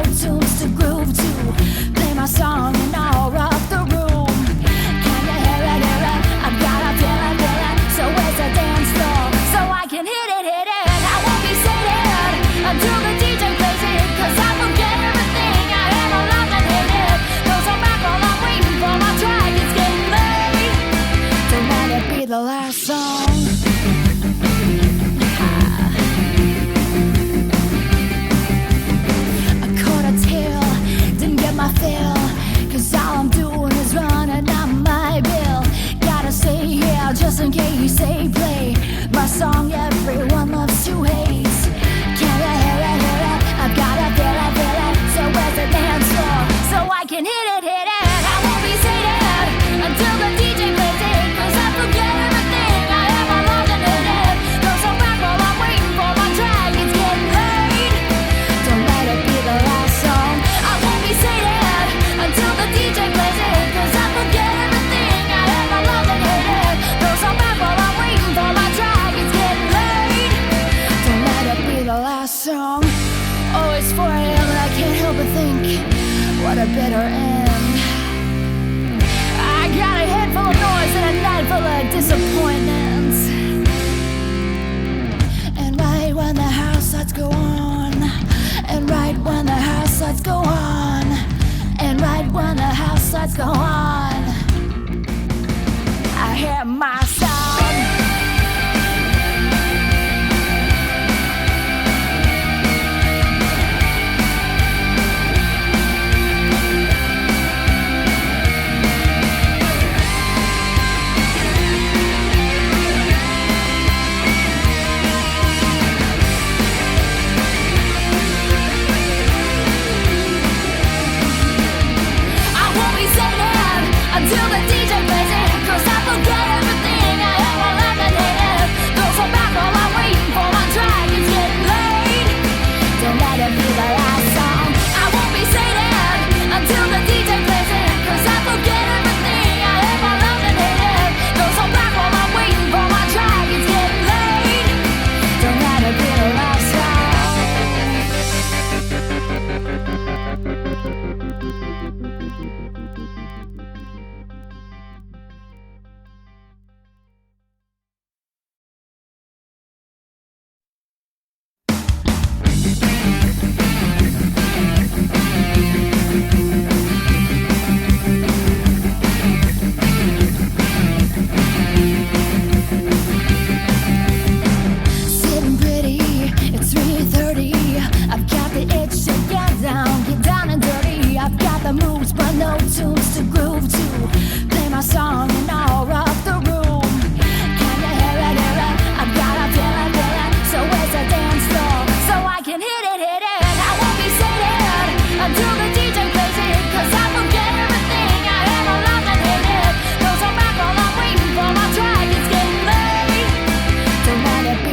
no tunes to groove to. Play my song and I'll rock the room. Can you hear it, hear it? I've gotta feel it, feel it. So where's the dance floor? So I can hit it, hit it. I won't be seated until the DJ plays it. Cause I forget everything I ever loved and hated. Goes on back while I'm waiting for my track. It's getting late. Don't let it be the last song. I feel, cause all I'm doing is running out my bill. Gotta say yeah, just in case you say play my song everyone loves to hate. Can you hear it, hear it? I've gotta feel it, feel it. So where's the dance floor? So I can hit it, hit it. I won't be seated until the DJ plays it. Cause I forget everything I ever loved and hated. Goes on back while I'm waiting for my track. It's getting late. Don't let it be the last song. I won't be seated until the DJ plays it. Cause I forget everything I ever loved and hated. Goes on back while I'm waiting for my track. It's getting late. Don't let it be the last song. Oh, it's 4 a.m. and I can't help but think, what a bitter end. I got a head full of noise and a night full of disappointments. And right when the house lights go on, and right when the house lights go on, and right when the house lights go on, I hear my song. Until the DJ plays it. Cause I forget everything I ever loved and hated. Goes on back while I'm waiting for my track. It's getting late. Don't let it be the last song. I won't be seated until the DJ plays it. Cause I forget everything I ever loved and hated. Goes on back while I'm waiting for my track. It's getting late. Don't let it be the last song.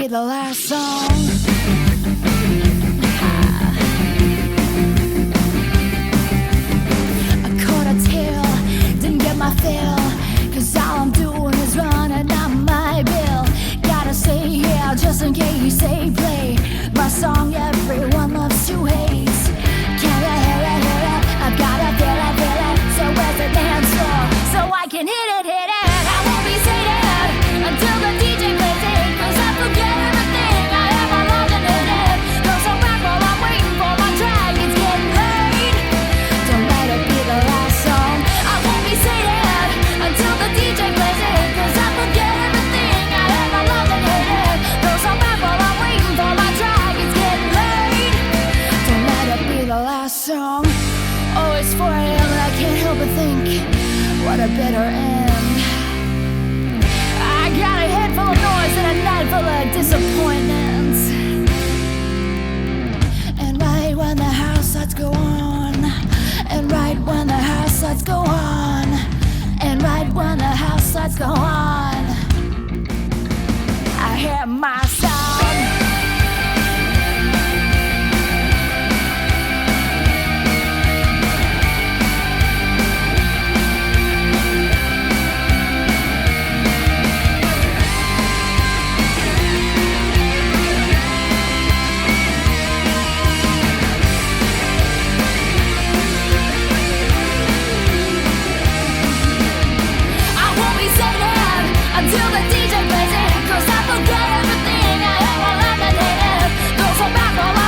The last song. I caught a tail, didn't get my fill. Cause all I'm doing is running out my bill. Gotta say yeah, just in case you say play my song everyone loves to hate. Can you hear it, hear it? I've gotta feel it, feel it. So where's the dance floor? So I can hit it, hit it. I won't be seated until the DJ plays it. Cause I forget everything I ever loved and hated. Goes on back while I'm waiting for my track. It's getting late. Don't let it be the last song. I won't be seated until the DJ plays it. Cause I forget everything I ever loved and hated. Goes on back while I'm waiting for my track. It's getting late. Don't let it be the last song. Oh, it's 4 a.m. and I can't help but think, what a bitter end. I got a head full of noise and a night full of disappointments. And right when the house lights go on, and right when the house lights go on, and right when the house lights go on, I hear my song. forget everything I ever learned and hated. Those are back all